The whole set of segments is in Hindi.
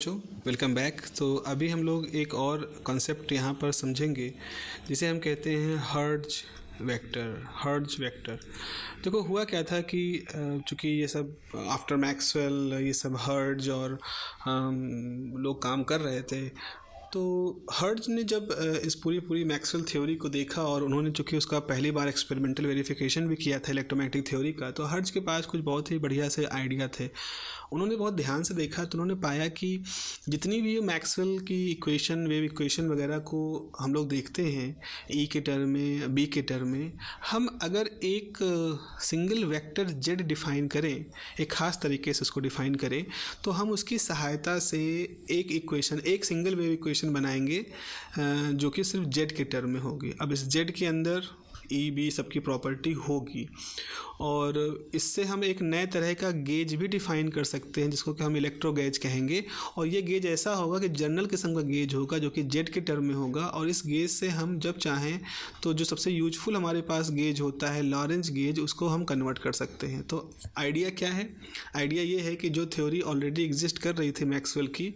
Welcome back. तो अभी हम लोग एक और कॉन्सेप्ट यहाँ पर समझेंगे जिसे हम कहते हैं हर्ट्ज वेक्टर। देखो हुआ क्या था कि चूँकि ये सब आफ्टर मैक्सवेल ये सब हर्ट्ज और लोग काम कर रहे थे, तो हर्ट्ज ने जब इस पूरी मैक्सवेल थ्योरी को देखा और उन्होंने चूँकि उसका पहली बार एक्सपेरिमेंटल वेरिफिकेशन भी किया था इलेक्ट्रोमैग्नेटिक थ्योरी का, तो हर्ट्ज के पास कुछ बहुत ही बढ़िया से आइडिया थे। उन्होंने बहुत ध्यान से देखा तो उन्होंने पाया कि जितनी भी मैक्सवेल की इक्वेशन, वेव इक्वेशन वगैरह को हम लोग देखते हैं ई के टर्म में, बी के टर्म में, हम अगर एक सिंगल वेक्टर जेड डिफ़ाइन करें, एक ख़ास तरीके से उसको डिफ़ाइन करें, तो हम उसकी सहायता से एक इक्वेशन, एक सिंगल वेव इक्वेशन बनाएंगे जो कि सिर्फ जेड के टर्म में होगी। अब इस जेड के अंदर ई बी सबकी प्रॉपर्टी होगी और इससे हम एक नए तरह का गेज भी डिफ़ाइन कर सकते हैं जिसको कि हम इलेक्ट्रो गेज कहेंगे। और ये गेज ऐसा होगा कि जनरल किस्म का गेज होगा जो कि जेड के टर्म में होगा, और इस गेज से हम जब चाहें तो जो सबसे यूजफुल हमारे पास गेज होता है लॉरेंज गेज, उसको हम कन्वर्ट कर सकते हैं। तो आइडिया क्या है? आइडिया ये है कि जो थ्योरी ऑलरेडी एग्जिस्ट कर रही थी मैक्सवेल की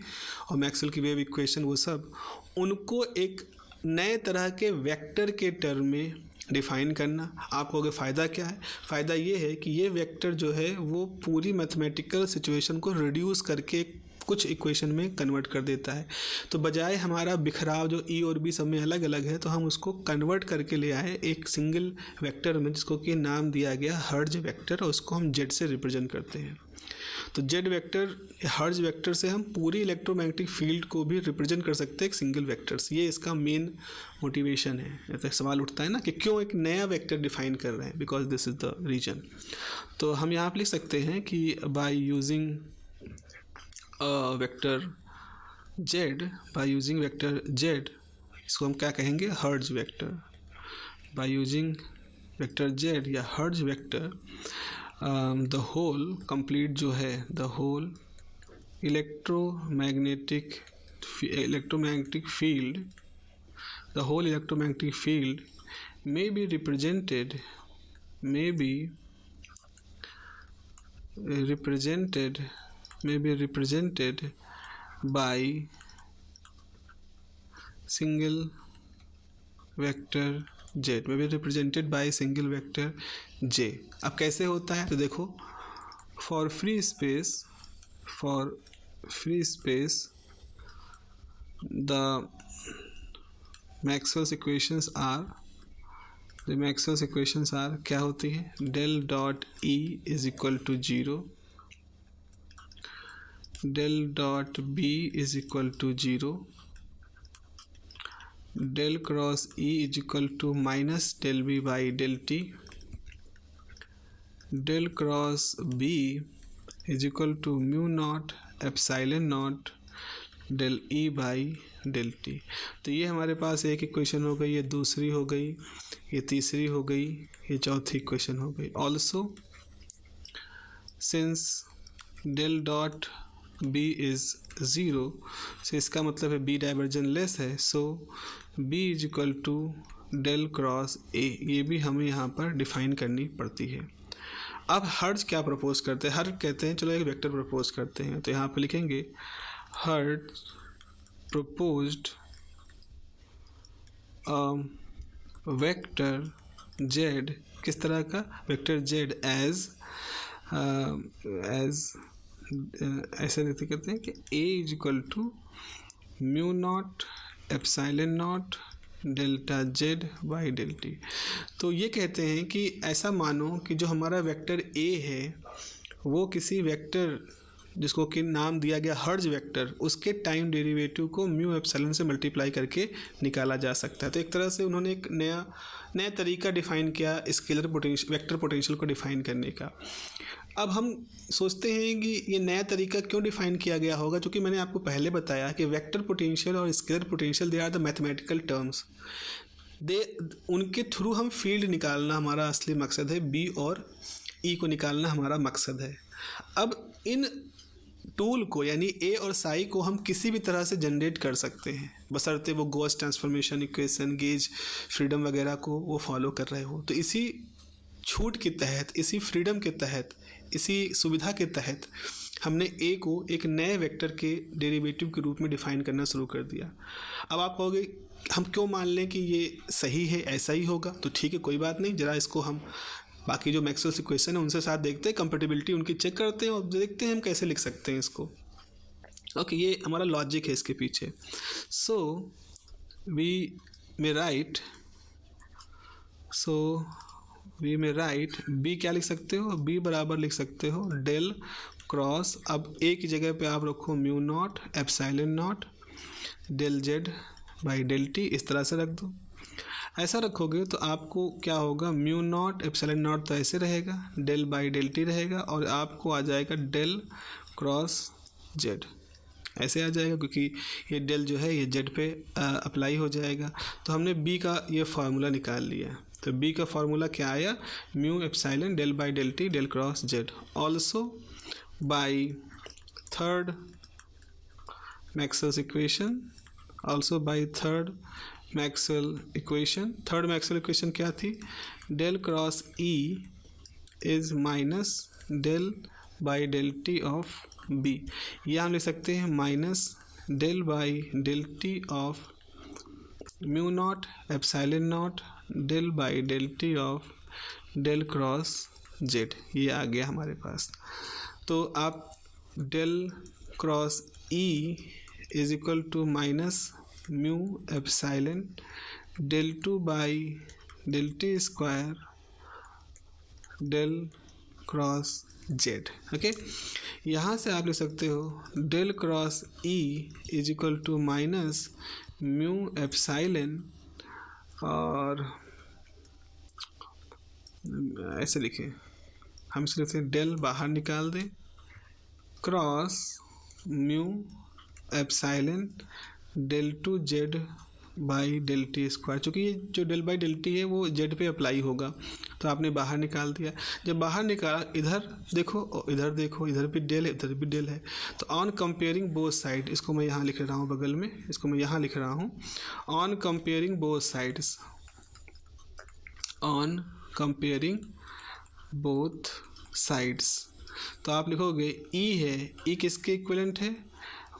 और मैक्सवेल की वेव इक्वेशन, वो सब उनको एक नए तरह के वेक्टर के टर्म में डिफ़ाइन करना। आप कहोगे फ़ायदा क्या है? फ़ायदा ये है कि ये वेक्टर जो है वो पूरी मैथमेटिकल सिचुएशन को रिड्यूस करके कुछ इक्वेशन में कन्वर्ट कर देता है। तो बजाय हमारा बिखराव जो ई और बी सब में अलग अलग है, तो हम उसको कन्वर्ट करके ले आए एक सिंगल वेक्टर में, जिसको कि नाम दिया गया हर्ट्ज वेक्टर, और उसको हम जेड से रिप्रेजेंट करते हैं। तो जेड वेक्टर, हर्ट्ज वेक्टर से हम पूरी इलेक्ट्रोमैग्नेटिक फील्ड को भी रिप्रेजेंट कर सकते हैं एक सिंगल वेक्टर से। ये इसका मेन मोटिवेशन है। ऐसा सवाल उठता है ना कि क्यों एक नया वेक्टर डिफाइन कर रहे हैं, because this is the reason. तो हम यहाँ पर लिख सकते हैं कि बाय यूजिंग वेक्टर जेड, इसको हम क्या कहेंगे? Hertz vector. By using vector Z या Hertz vector, the whole complete जो है, the whole electromagnetic field, the whole electromagnetic field may be represented by single vector j, may be represented by single vector j। अब कैसे होता है? तो देखो, for free space the Maxwell's equations are क्या होती है? del dot E is equal to 0, del dot B is equal to 0, del cross E is equal to minus del B by del T, del cross B is equal to mu naught epsilon naught del E by del T। तो ये हमारे पास एक इक्वेशन हो गई, ये दूसरी हो गई, ये तीसरी हो गई, ये चौथी इक्वेशन हो गई। Also since del dot B is 0, so इसका मतलब है B डाइवर्जन लेस है, so B is equal to del cross A। ये भी हमें यहाँ पर डिफाइन करनी पड़ती है। अब हर्ट्ज क्या प्रपोज करते हैं? हर्ट्ज कहते हैं चलो एक वेक्टर प्रपोज करते हैं, तो यहाँ पे लिखेंगे हर्ट्ज proposed वेक्टर z, किस तरह का वेक्टर z एज ऐसे देते कहते हैं कि a is equal to mu naught epsilon naught delta z by del t। तो ये कहते हैं कि ऐसा मानो कि जो हमारा वेक्टर a है वो किसी वेक्टर जिसको कि नाम दिया गया हर्ट्ज वेक्टर, उसके टाइम डेरिवेटिव को म्यू एप्सिलॉन से मल्टीप्लाई करके निकाला जा सकता है। तो एक तरह से उन्होंने एक नया तरीका डिफ़ाइन किया स्केलर पोटेंशियल, वेक्टर पोटेंशियल को डिफ़ाइन करने का। अब हम सोचते हैं कि ये नया तरीका क्यों डिफ़ाइन किया गया होगा, क्योंकि मैंने आपको पहले बताया कि वेक्टर पोटेंशियल और scalar potential they are the mathematical terms, उनके थ्रू हम फील्ड निकालना हमारा असली मकसद है, बी और ई को निकालना हमारा मकसद है। अब इन टूल को यानी ए और साई को हम किसी भी तरह से जनरेट कर सकते हैं, बशर्ते वो Gauss transformation equation, gauge freedom वगैरह को वो फॉलो कर रहे हो। तो इसी छूट के तहत, इसी फ्रीडम के तहत, इसी सुविधा के तहत हमने ए को एक नए वेक्टर के डेरिवेटिव के रूप में डिफाइन करना शुरू कर दिया। अब आप कहोगे हम क्यों मान लें कि ये सही है, ऐसा ही होगा? तो ठीक है, कोई बात नहीं, ज़रा इसको हम बाकी जो मैक्सवेल्स इक्वेशन है उनसे साथ देखते हैं, कंपेटिबिलिटी उनकी चेक करते हैं और देखते हैं हम कैसे लिख सकते हैं इसको। ओके, ये हमारा लॉजिक है इसके पीछे। So we may write B, क्या लिख सकते हो? बी बराबर लिख सकते हो डेल क्रॉस, अब ए की जगह पे आप रखो mu naught epsilon naught del Z by del T, इस तरह से रख दो। ऐसा रखोगे तो आपको क्या होगा, म्यू नॉट एप्सिलॉन नॉट तो ऐसे रहेगा, डेल बाई डेल टी रहेगा, और आपको आ जाएगा डेल क्रॉस जेड, ऐसे आ जाएगा, क्योंकि ये डेल जो है ये जेड पे अप्लाई हो जाएगा। तो हमने बी का ये फार्मूला निकाल लिया। तो बी का फार्मूला क्या आया, mu epsilon del by del T del cross Z, also by third Maxwell's equation, also by third Maxwell equation. Third Maxwell equation क्या थी, del cross E is minus del by del T of B, ये हम लिख सकते हैं minus del by del T of mu naught epsilon naught del by del T of del cross Z, ये आ गया हमारे पास। तो आप del cross E is equal to minus mu epsilon del two by del T square del cross Z. Okay, यहाँ से आप लिख सकते हो del cross E is equal to minus mu epsilon, और ऐसे लिखें, हम इसे लिखते हैं डेल बाहर निकाल दें cross mu epsilon del two Z by del T square, चूँकि ये जो डेल बाई डेल टी है वो जेड पे अप्लाई होगा, तो आपने बाहर निकाल दिया। जब बाहर निकाला, इधर देखो इधर देखो, इधर भी डेल है इधर भी डेल है, तो ऑन कंपेयरिंग बोथ साइड, इसको मैं यहाँ लिख रहा हूँ बगल में, इसको मैं यहाँ लिख रहा हूँ, on comparing both sides, on comparing both sides, तो आप लिखोगे ई है, ई किसके इक्विवेलेंट है,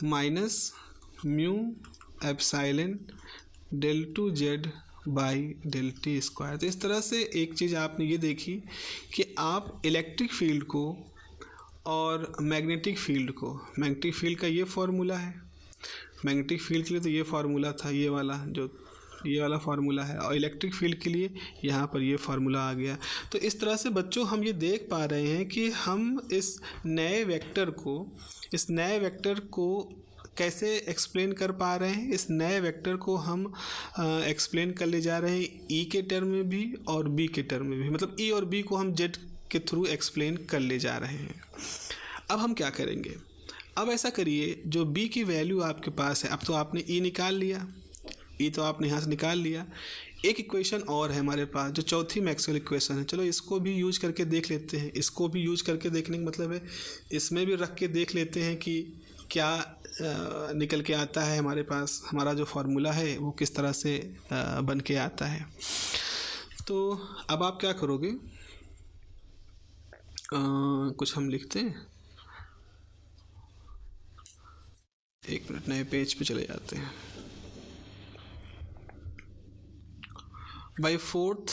minus mu epsilon del two Z by del T square. तो इस तरह से एक चीज़ आपने ये देखी कि आप इलेक्ट्रिक फील्ड को और मैग्नेटिक फील्ड को, मैग्नेटिक फील्ड का ये फार्मूला है, मैग्नेटिक फील्ड के लिए तो ये फार्मूला था, ये वाला फार्मूला है, और इलेक्ट्रिक फील्ड के लिए यहाँ पर ये फार्मूला आ गया। तो इस तरह से बच्चों हम ये देख पा रहे हैं कि हम इस नए वेक्टर को कैसे एक्सप्लेन कर पा रहे हैं। इस नए वेक्टर को हम एक्सप्लेन कर ले जा रहे हैं ई के टर्म में भी और बी के टर्म में भी, मतलब ई और बी को हम जेड के थ्रू एक्सप्लेन कर ले जा रहे हैं। अब हम क्या करेंगे, अब ऐसा करिए, जो बी की वैल्यू आपके पास है, अब तो आपने ई निकाल लिया, ई तो आपने यहाँ से निकाल लिया, एक इक्वेशन और है हमारे पास जो चौथी मैक्सवेल इक्वेशन है, चलो इसको भी यूज करके देख लेते हैं। इसको भी यूज करके देखने का मतलब है इसमें भी रख के देख लेते हैं कि क्या निकल के आता है हमारे पास, हमारा जो फार्मूला है वो किस तरह से बन के आता है। तो अब आप क्या करोगे, कुछ हम लिखते हैं, एक मिनट, नए पेज पे चले जाते हैं। बाई फोर्थ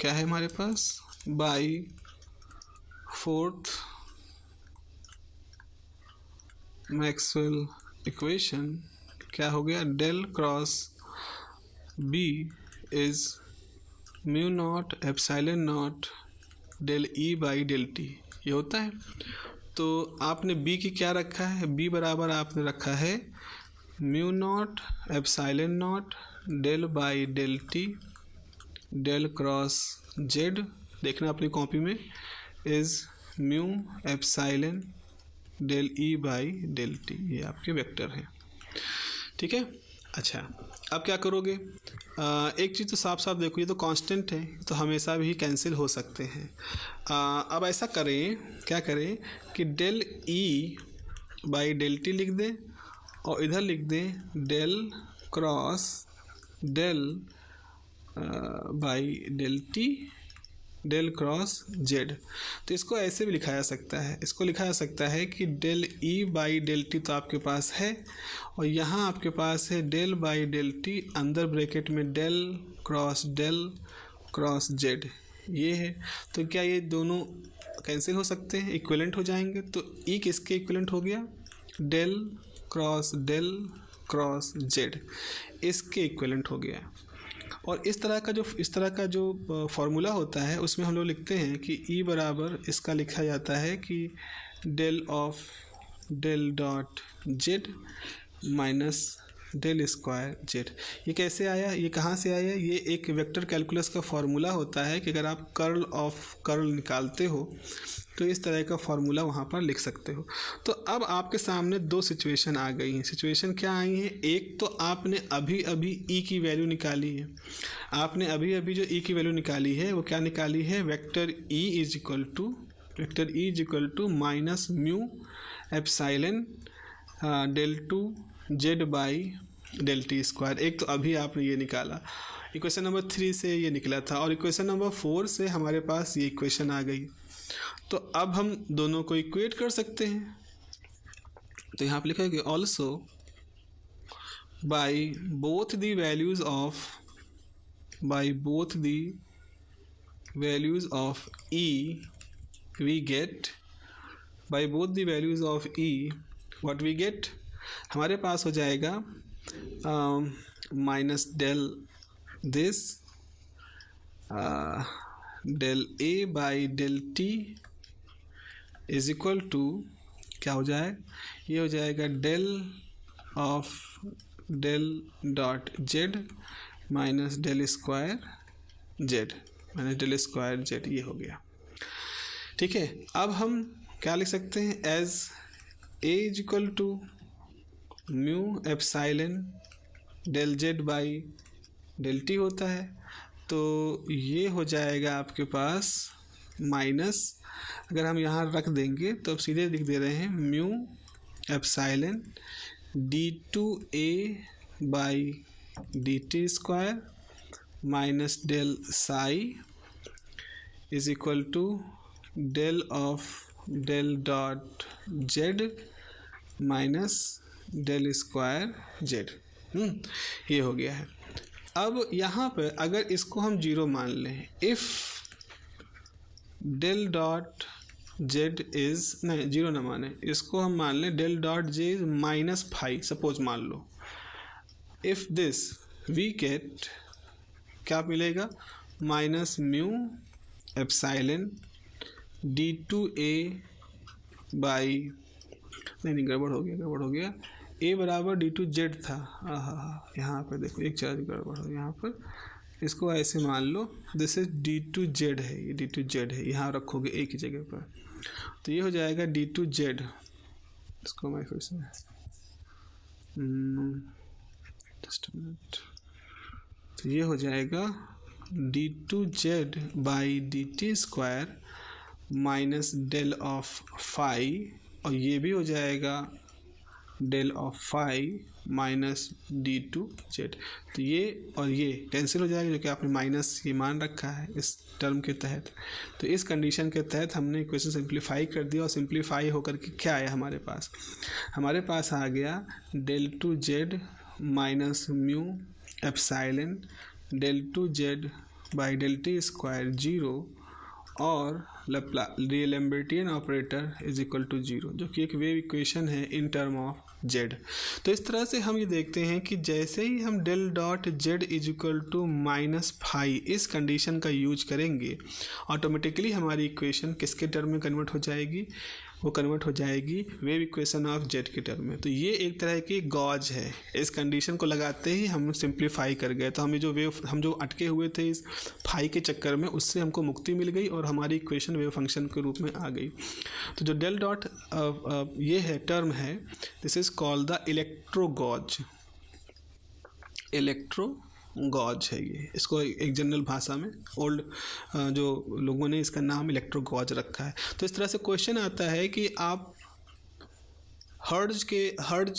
क्या है हमारे पास, बाई फोर्थ मैक्सवेल इक्वेशन क्या हो गया, del cross B is mu naught epsilon naught del E by del T, ये होता है। तो आपने बी की क्या रखा है, बी बराबर आपने रखा है mu naught epsilon naught del by del T del cross Z, देखना अपनी कॉपी में, is mu epsilon del E by del T, ये आपके वेक्टर हैं, ठीक है। अच्छा, अब क्या करोगे, एक चीज़ तो साफ साफ देखो, ये तो कांस्टेंट है तो हमेशा भी कैंसिल हो सकते हैं। अब ऐसा करें, क्या करें कि del E by del T लिख दें और इधर लिख दें del cross del by del T del cross Z. तो इसको ऐसे भी लिखा जा सकता है, इसको लिखा जा सकता है कि del E by del T तो आपके पास है, और यहाँ आपके पास है डेल बाई डेल टी अंदर ब्रैकेट में डेल क्रॉस जेड, ये है। तो क्या ये दोनों कैंसिल हो सकते हैं, इक्विवेलेंट हो जाएंगे? तो ई किसके इक्विवेलेंट हो गया? डेल क्रॉस जेड, इसके इक्विवेलेंट हो गया। और इस तरह का जो फॉर्मूला होता है उसमें हम लोग लिखते हैं कि ई बराबर इसका लिखा जाता है कि del dot Z minus del square Z. ये कैसे आया, ये कहाँ से आया? ये एक वेक्टर कैलकुलस का फॉर्मूला होता है कि अगर आप कर्ल ऑफ कर्ल निकालते हो तो इस तरह का फॉर्मूला वहाँ पर लिख सकते हो। तो अब आपके सामने दो सिचुएशन आ गई हैं। सिचुएशन क्या आई हैं? एक तो आपने अभी अभी ई की वैल्यू निकाली है, आपने अभी अभी जो ई की वैल्यू निकाली है वो क्या निकाली है? Vector E is equal to minus mu epsilon del two Z by del T square. एक तो अभी आपने ये निकाला, इक्वेशन नंबर 3 से ये निकला था, और इक्वेशन नंबर 4 से हमारे पास ये इक्वेशन आ गई। तो अब हम दोनों को इक्वेट कर सकते हैं। तो यहाँ पे लिखा है कि also by both the values of E we get, by both the values of E what we get, हमारे पास हो जाएगा minus del this del A by del T is equal to क्या हो जाए? ये हो जाएगा del dot Z minus del square Z, ये हो गया। ठीक है, अब हम क्या लिख सकते हैं? As A is equal to mu epsilon del Z by del T होता है, तो ये हो जाएगा आपके पास माइनस, अगर हम यहाँ रख देंगे तो अब सीधे लिख दे रहे हैं mu epsilon D two A by D T square minus del psi is equal to del dot Z minus del square Z. ये हो गया है। अब यहाँ पे अगर इसको हम जीरो मान लें, if del dot Z is, नहीं जीरो ना माने, इसको हम मान लें del dot J is minus 5 suppose मान लो, इफ दिस वी गेट क्या मिलेगा? Minus mu epsilon D two A by, नहीं गड़बड़ हो गया, ए बराबर डी टू जेड था। यहाँ पर देखो एक चार्ज गड़बड़ हो, यहाँ पर इसको ऐसे मान लो, this is D two Z है, ये डी टू जेड है, यहाँ रखोगे एक ही जगह पर, तो ये हो जाएगा डी टू जेड। इसको मैं फिर से जस्ट मिनट, तो ये हो जाएगा D two Z by D T square minus del of phi, और ये भी हो जाएगा del of phi minus D two Z. तो ये और ये कैंसिल हो जाएगा, जो कि आपने माइनस ये मान रखा है इस टर्म के तहत। तो इस कंडीशन के तहत हमने इक्वेशन सिंप्लीफाई कर दिया, और सिंप्लीफाई होकर के क्या आया हमारे पास आ गया del two Z minus mu epsilon del two Z by del T square 0 और d'Alembertian operator is equal to 0, जो कि एक वेव इक्वेशन है इन टर्म ऑफ जेड। तो इस तरह से हम ये देखते हैं कि जैसे ही हम del dot Z is equal to minus 5 इस कंडीशन का यूज करेंगे, ऑटोमेटिकली हमारी इक्वेशन किसके टर्म में कन्वर्ट हो जाएगी? वो कन्वर्ट हो जाएगी वेव इक्वेशन ऑफ जेड के टर्म में। तो ये एक तरह की गॉज है, इस कंडीशन को लगाते ही हम सिंप्लीफाई कर गए, तो हमें जो अटके हुए थे इस फाई के चक्कर में, उससे हमको मुक्ति मिल गई और हमारी इक्वेशन वेव फंक्शन के रूप में आ गई। तो जो डेल डॉट ये है टर्म है, दिस इज कॉल्ड द इलेक्ट्रोगॉज है ये, इसको एक जनरल भाषा में ओल्ड जो लोगों ने इसका नाम इलेक्ट्रोगॉज रखा है। तो इस तरह से क्वेश्चन आता है कि आप हर्ट्ज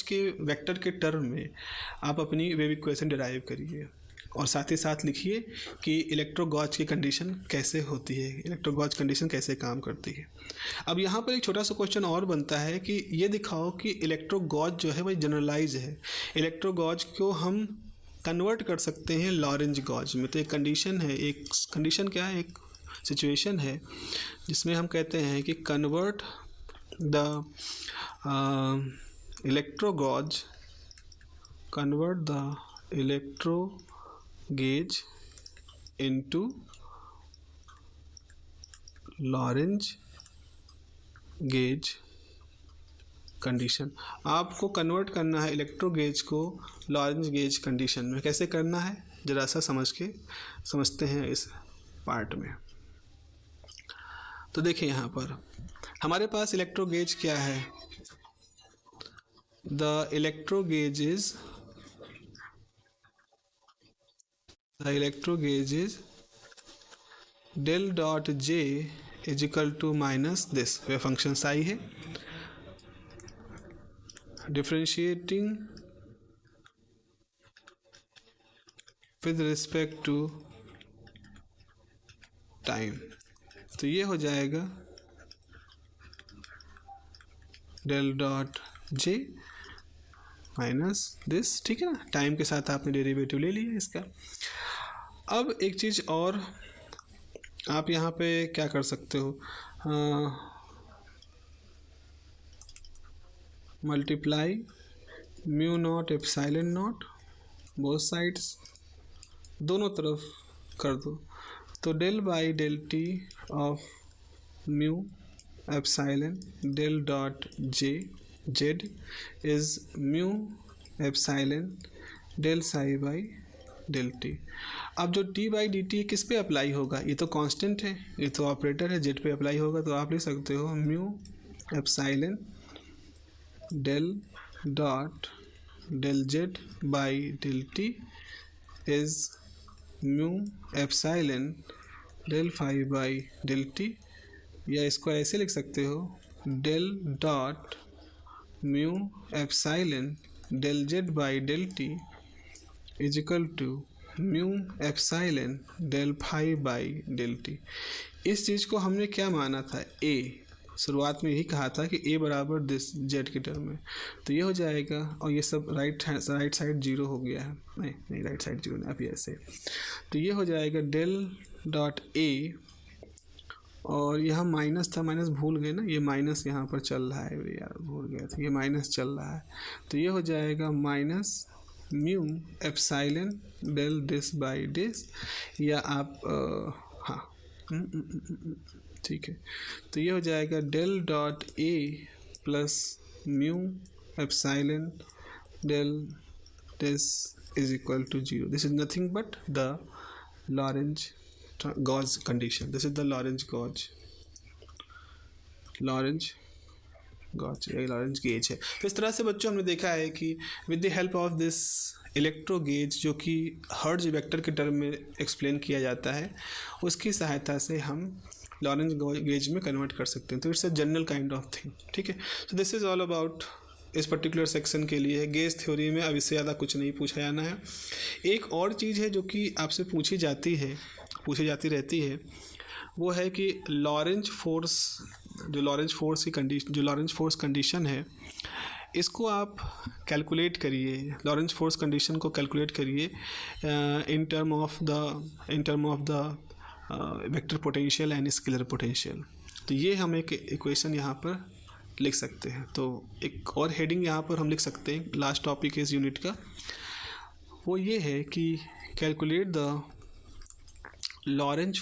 के वेक्टर के टर्म में आप अपनी वेव इक्वेशन डिराइव करिए। और साथ ही साथ लिखिए कि इलेक्ट्रोगॉज की कंडीशन कैसे होती है, इलेक्ट्रोगॉज कंडीशन कैसे काम करती है। अब यहाँ पर एक छोटा सा क्वेश्चन और बनता है कि ये दिखाओ कि इलेक्ट्रोगॉज जो है वही जनरलाइज है, इलेक्ट्रोगॉज को हम कन्वर्ट कर सकते हैं लॉरेंज गॉज में। तो एक कंडीशन है, एक कंडीशन क्या है, एक सिचुएशन है जिसमें हम कहते हैं कि convert the electro gauge, convert the electro gauge into Lorenz gauge condition. आपको कन्वर्ट करना है इलेक्ट्रो गेज को लॉरेंज गेज कंडीशन में। कैसे करना है ज़रा सा समझते हैं इस पार्ट में। तो देखिए यहाँ पर हमारे पास इलेक्ट्रो गेज क्या है, the electro gauge is del dot J is equal to minus this, वह फंक्शन साई है, differentiating with respect to time. तो ये हो जाएगा del dot J minus this, ठीक है ना। टाइम के साथ आपने डेरिवेटिव ले लिया इसका। अब एक चीज़ और आप यहाँ पे क्या कर सकते हो, multiply mu naught epsilon naught both sides, दोनों तरफ कर दो। तो del by del T of mu epsilon del dot J Z is mu epsilon del psi by del T. अब जो टी बाई डी टी किस पे अप्लाई होगा, ये तो कांस्टेंट है, ये तो ऑपरेटर है, जेड पे अप्लाई होगा। तो आप लिख सकते हो mu epsilon del dot del Z by del T is mu epsilon del phi by del T, या इसको ऐसे लिख सकते हो del dot mu epsilon del Z by del T is equal to mu epsilon del phi by del T. इस चीज़ को हमने क्या माना था, ए, शुरुआत में यही कहा था कि ए बराबर दिस जेड की टर्म में। तो ये हो जाएगा, और ये सब राइट साइड जीरो हो गया है, नहीं राइट साइड जीरो नहीं, अभी ऐसे। तो ये हो जाएगा डेल डॉट ए, और यहाँ माइनस था, माइनस भूल गए ना, ये माइनस यहाँ पर चल रहा है, यार भूल गया था, ये माइनस चल रहा है। तो ये हो जाएगा minus mu epsilon del this by this, या आप हाँ ठीक है। तो ये हो जाएगा del dot A plus mu epsilon del this is equal to zero. This is nothing but the Lorenz gauge condition, this is the Lorenz gauge Lorenz gauge है। तो इस तरह से बच्चों हमने देखा है कि with the help of this electro gauge, जो कि हर्ट्ज वेक्टर के टर्म में एक्सप्लेन किया जाता है, उसकी सहायता से हम लॉरेंज गेज में कन्वर्ट कर सकते हैं। तो it's a general kind of thing, ठीक है। So this is all about इस पर्टिकुलर सेक्शन के लिए गेज थ्योरी में। अब इससे ज़्यादा कुछ नहीं पूछा जाना है। एक और चीज़ है जो कि आपसे पूछी जाती रहती है, वो है कि लॉरेंज फोर्स कंडीशन है, इसको आप कैलकुलेट करिए, लॉरेंज फोर्स कंडीशन को कैलकुलेट करिए in term of the vector potential and scalar potential. तो ये हम एक इक्वेशन यहाँ पर लिख सकते हैं। तो एक और हेडिंग यहाँ पर हम लिख सकते हैं लास्ट टॉपिक इस यूनिट का, वो ये है कि calculate the Lorentz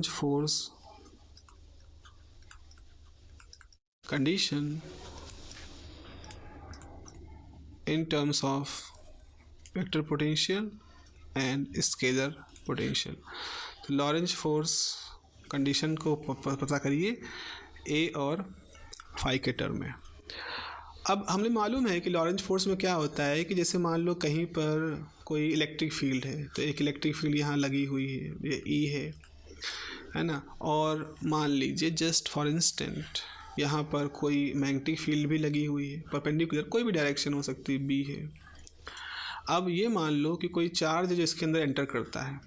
force condition in terms of vector potential and scalar potential। तो लॉरेंज फोर्स कंडीशन को पता करिए ए और फाई के टर्म में। अब हमें मालूम है कि लॉरेंज फोर्स में क्या होता है कि जैसे मान लो कहीं पर कोई इलेक्ट्रिक फील्ड है, तो एक इलेक्ट्रिक फील्ड यहाँ लगी हुई है, ये ई है ना। और मान लीजिए जस्ट फॉर इंस्टेंट यहाँ पर कोई मैग्नेटिक फील्ड भी लगी हुई है, परपेंडिकुलर, कोई भी डायरेक्शन हो सकती है, बी है, अब ये मान लो कि कोई चार्ज जो इसके अंदर एंटर करता है,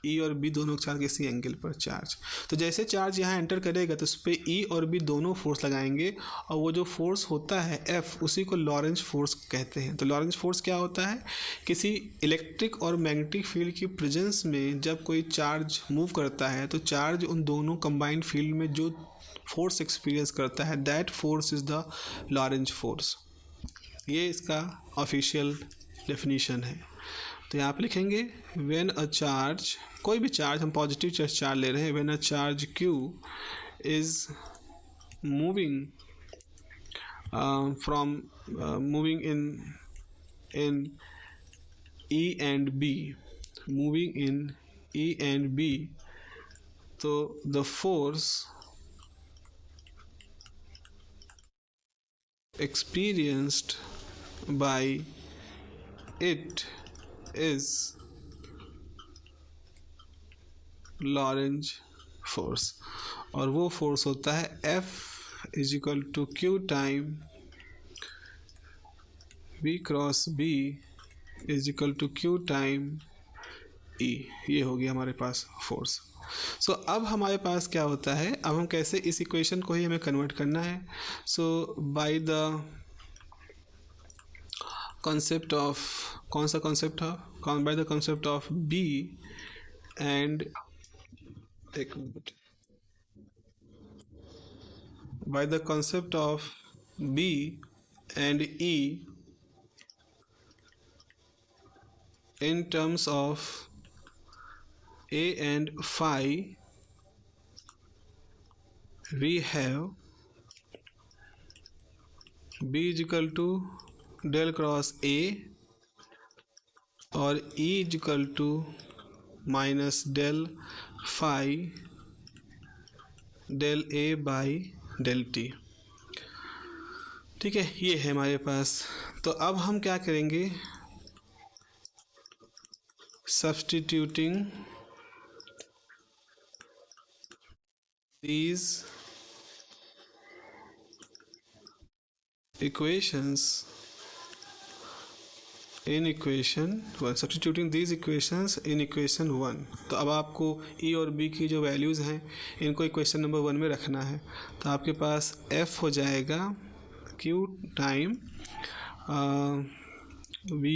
ई और बी दोनों चार्ज किसी एंगल पर चार्ज, तो जैसे चार्ज यहाँ एंटर करेगा तो उस पर ई और बी दोनों फोर्स लगाएंगे, और वो जो फोर्स होता है एफ, उसी को लॉरेंज फोर्स कहते हैं। तो लॉरेंज फोर्स क्या होता है, किसी इलेक्ट्रिक और मैग्नेटिक फील्ड की प्रेजेंस में जब कोई चार्ज मूव करता है तो चार्ज उन दोनों कंबाइंड फील्ड में जो फोर्स एक्सपीरियंस करता है, that force is the Lorentz force. ये इसका ऑफिशियल डेफिनीशन है। तो यहाँ पे लिखेंगे व्हेन अ चार्ज, कोई भी चार्ज, हम पॉजिटिव चार्ज ले रहे हैं, when a charge Q is moving from moving in E and B, moving in E and B, तो the force experienced by it is Lorentz force, और वो फोर्स होता है F is equal to Q time V cross B is equal to Q time E। ये हो गया हमारे पास फोर्स। सो अब हमारे पास क्या होता है, अब हम कैसे इस इक्वेशन को ही हमें कन्वर्ट करना है। So by the concept of, कौन सा कॉन्सेप्ट है, by the concept of B and, एक minute, by the concept of B and E in terms of A and phi, we have B is equal to del cross A और E is equal to minus del phi del A by del T। ठीक है, ये है हमारे पास। तो अब हम क्या करेंगे, substituting these equations in equation 1, substituting these equations in equation 1। तो अब आपको E और B की जो वैल्यूज़ हैं इनको इक्वेशन नंबर 1 में रखना है। तो आपके पास F हो जाएगा Q टाइम V,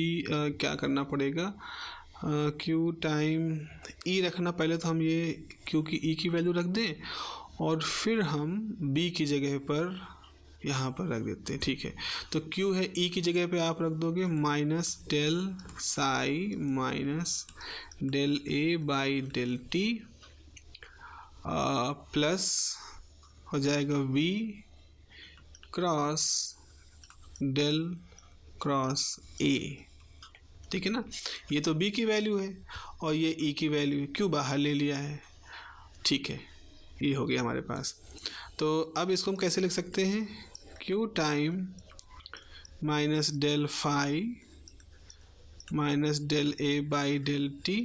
क्या करना पड़ेगा, Q टाइम E रखना। पहले तो हम ये Q की E की वैल्यू रख दें और फिर हम B की जगह पर यहाँ पर रख देते हैं। ठीक है, तो Q है, E की जगह पे आप रख दोगे minus del psi minus del A by del T plus हो जाएगा V cross del cross A। ठीक है ना, ये तो B की वैल्यू है और ये E की वैल्यू है, Q बाहर ले लिया है। ठीक है, ये हो गया हमारे पास। तो अब इसको हम कैसे लिख सकते हैं, Q time minus del phi minus del A by del T।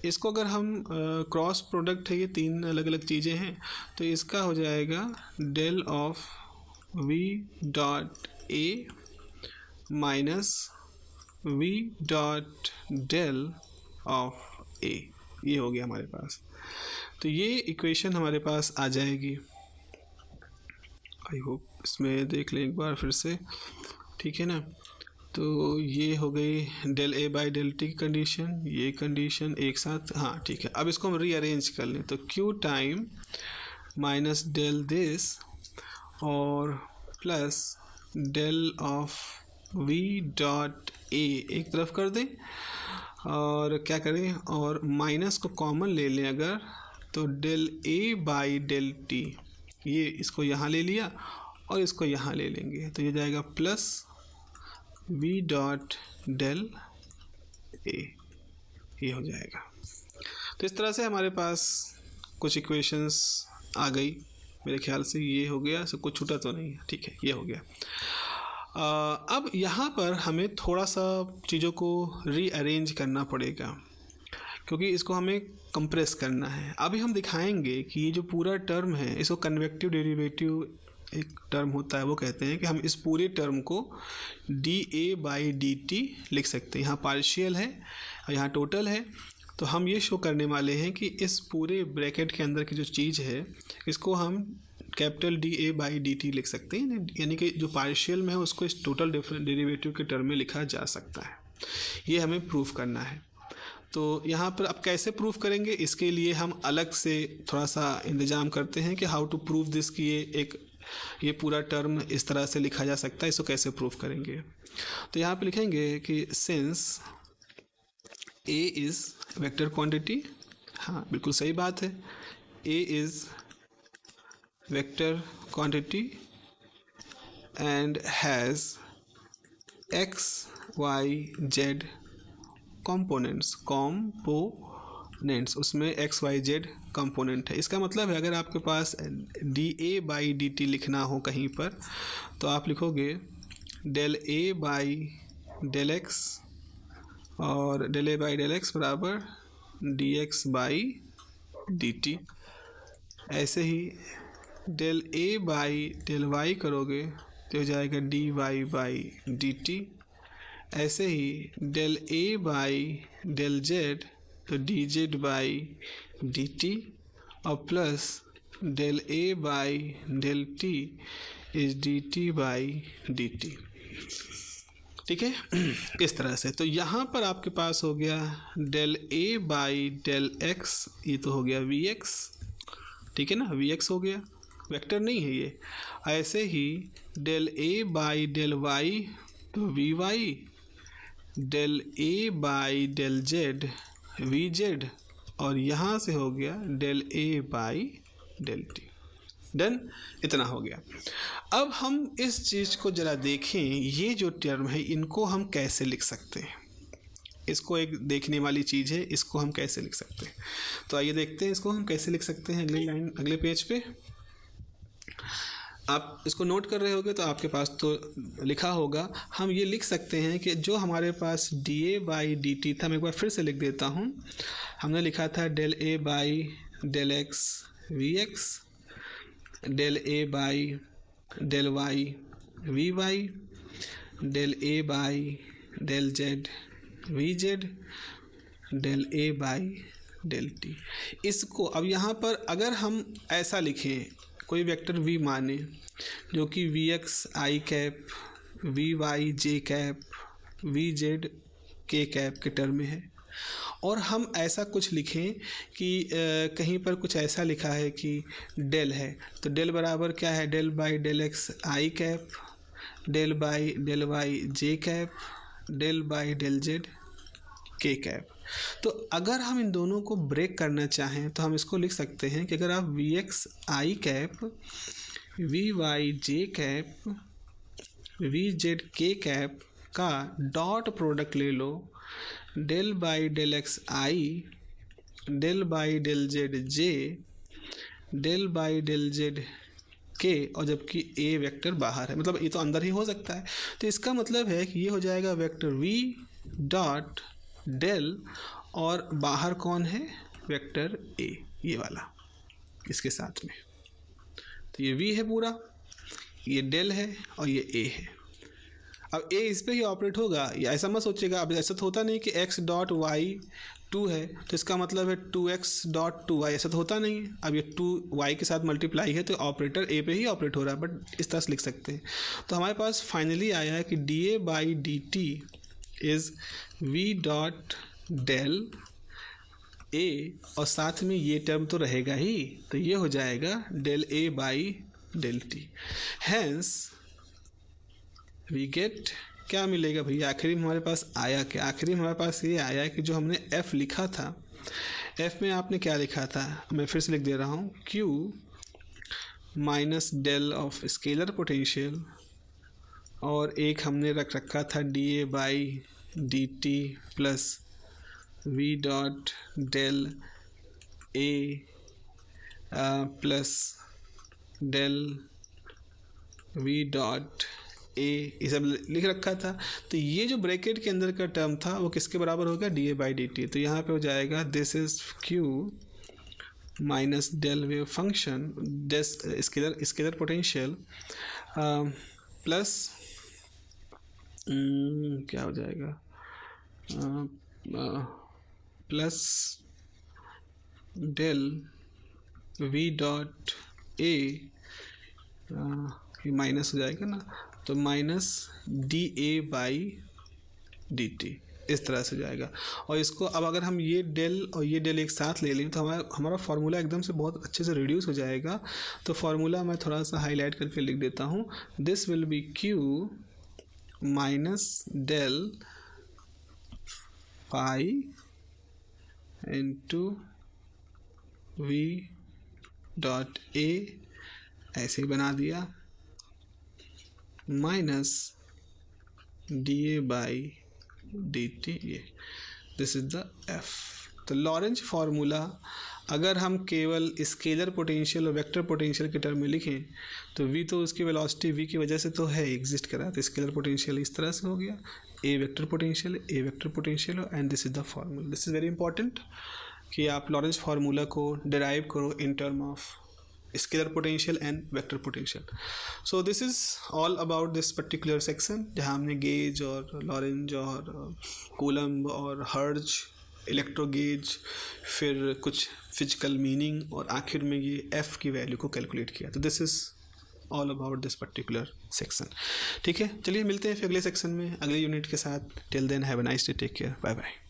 इसको अगर हम क्रॉस प्रोडक्ट है, ये तीन अलग अलग चीज़ें हैं, तो इसका हो जाएगा del of V dot A minus V dot del of A। ये हो गया हमारे पास। तो ये इक्वेशन हमारे पास आ जाएगी। आई होप इसमें देख लें एक बार फिर से, ठीक है ना। तो ये हो गई del A by del T की कंडीशन, ये कंडीशन एक साथ, हाँ ठीक है। अब इसको हम रीअरेंज कर लें, तो Q time minus del this और plus del of V dot A एक तरफ कर दें और क्या करें, और माइनस को कॉमन ले लें अगर, तो del A by del T, ये इसको यहाँ ले लिया और इसको यहाँ ले लेंगे, तो ये जाएगा plus V dot del A, ये हो जाएगा। तो इस तरह से हमारे पास कुछ इक्वेशंस आ गई, मेरे ख्याल से ये हो गया, सब कुछ छूटा तो नहीं है। ठीक है, ये हो गया। अब यहाँ पर हमें थोड़ा सा चीज़ों को रीअरेंज करना पड़ेगा, क्योंकि इसको हमें कंप्रेस करना है। अभी हम दिखाएंगे कि ये जो पूरा टर्म है इसको कन्वेक्टिव डेरिवेटिव एक टर्म होता है वो कहते हैं कि हम इस पूरे टर्म को dA/dt लिख सकते हैं। यहाँ पार्शियल है और यहाँ टोटल है, तो हम ये शो करने वाले हैं कि इस पूरे ब्रैकेट के अंदर की जो चीज़ है इसको हम कैपिटल dA/dt लिख सकते हैं, यानी कि जो पार्शियल में है उसको इस टोटल डेरिवेटिव के टर्म में लिखा जा सकता है। ये हमें प्रूफ करना है। तो यहाँ पर अब कैसे प्रूफ करेंगे, इसके लिए हम अलग से थोड़ा सा इंतज़ाम करते हैं कि हाउ टू प्रूव दिस, कि ये पूरा टर्म इस तरह से लिखा जा सकता है, इसको कैसे प्रूफ करेंगे। तो यहाँ पे लिखेंगे कि since A is vector quantity, हाँ बिल्कुल सही बात है, A is vector quantity and has x y z components, उसमें x y z कंपोनेंट है। इसका मतलब है अगर आपके पास dA/dt लिखना हो कहीं पर तो आप लिखोगे del A/x और del A/x बराबर dx/dt। ऐसे ही del A/y करोगे तो हो जाएगा dy/dt। ऐसे ही del A/z तो dz/dt और plus del A/t is dt/dt। ठीक है, इस तरह से। तो यहाँ पर आपके पास हो गया del A/x, ये तो हो गया vx, ठीक है ना, vx हो गया, वेक्टर नहीं है ये। ऐसे ही del A/y तो vy, del A/z vz और यहाँ से हो गया del A/t। डन, इतना हो गया। अब हम इस चीज़ को ज़रा देखें, ये जो टर्म है इनको हम कैसे लिख सकते हैं। इसको एक देखने वाली चीज़ है, इसको हम कैसे लिख सकते हैं। तो आइए देखते हैं इसको हम कैसे लिख सकते हैं। अगली लाइन, अगले पेज पे आप इसको नोट कर रहे होगे तो आपके पास तो लिखा होगा। हम ये लिख सकते हैं कि जो हमारे पास dA/dt था, मैं एक बार फिर से लिख देता हूँ। हमने लिखा था del A/x vx, del A/y vy, del A/z vz, del A/t। इसको अब यहाँ पर अगर हम ऐसा लिखें, कोई वेक्टर v माने जो कि vx i cap, vy j cap, vz k cap के टर्म में है, और हम ऐसा कुछ लिखें कि कहीं पर कुछ ऐसा लिखा है कि डेल है, तो डेल बराबर क्या है, del by del X I cap, del by del Y J cap, del by del Z K cap. तो अगर हम इन दोनों को ब्रेक करना चाहें तो हम इसको लिख सकते हैं कि अगर आप V X I cap, V Y J cap, V Z K cap का डॉट प्रोडक्ट ले लो, del by del X I, del by del Z J, del by del Z K, और जबकि ए वेक्टर बाहर है, मतलब ये तो अंदर ही हो सकता है। तो इसका मतलब है कि ये हो जाएगा वेक्टर वी डॉट डेल, और बाहर कौन है, वेक्टर ए, ये वाला इसके साथ में। तो ये वी है पूरा, ये डेल है और ये ए है। अब ए इस पे ही ऑपरेट होगा, या ऐसा मत सोचिएगा। अब ऐसा तो होता नहीं कि x डॉट वाई 2 है तो इसका मतलब है 2x डॉट 2y, ऐसा तो होता नहीं है। अब ये 2y के साथ मल्टीप्लाई है तो ऑपरेटर ए पे ही ऑपरेट हो रहा है, बट इस तरह से लिख सकते हैं। तो हमारे पास फाइनली आया है कि dA/dt is v dot del A, और साथ में ये टर्म तो रहेगा ही, तो ये हो जाएगा del A by del T. Hence we get, क्या मिलेगा भैया, आखिरी में हमारे पास आया क्या, आखिरी में हमारे पास ये आया कि जो हमने f लिखा था, f में आपने क्या लिखा था, मैं फिर से लिख दे रहा हूँ, q minus del of scalar potential, और एक हमने रख रखा था dA/dt plus v dot del a plus del v dot A, ये सब लिख रखा था। तो ये जो ब्रैकेट के अंदर का टर्म था वो किसके बराबर होगा, dA/dt। तो यहाँ पे हो जाएगा this is q minus del wave function scalar potential plus क्या हो जाएगा plus del V dot A, ये माइनस हो जाएगा ना, तो minus d A by D t, इस तरह से जाएगा। और इसको अब अगर हम ये डेल और ये डेल एक साथ ले लें तो हमारा फार्मूला एकदम से बहुत अच्छे से रिड्यूस हो जाएगा। तो फार्मूला मैं थोड़ा सा हाईलाइट करके लिख देता हूँ। This will be Q minus del pi into V dot A, ऐसे ही बना दिया, minus d A by D t, ये दिस इज द एफ। तो लॉरेंज फार्मूला अगर हम केवल स्केलर पोटेंशियल और वेक्टर पोटेंशियल के टर्म में लिखें तो v तो उसकी वेलोसिटी v की वजह से तो है, एग्जिस्ट करा, तो स्केलर पोटेंशियल इस तरह से हो गया, a vector potential and this is the formula. This is very important कि आप लॉरेंज फार्मूला को डिराइव करो in term of scalar potential and vector potential. So this is all about this particular section, जहाँ हमने गेज और लॉरेंज और कूलम्ब और हर्ज, इलेक्ट्रोगेज, फिर कुछ फिजिकल मीनिंग और आखिर में ये एफ की वैल्यू को कैलकुलेट किया। तो this is all about this particular section. ठीक है, चलिए मिलते हैं फिर अगले सेक्शन में अगले यूनिट के साथ। Till then have a nice day, take care, bye bye.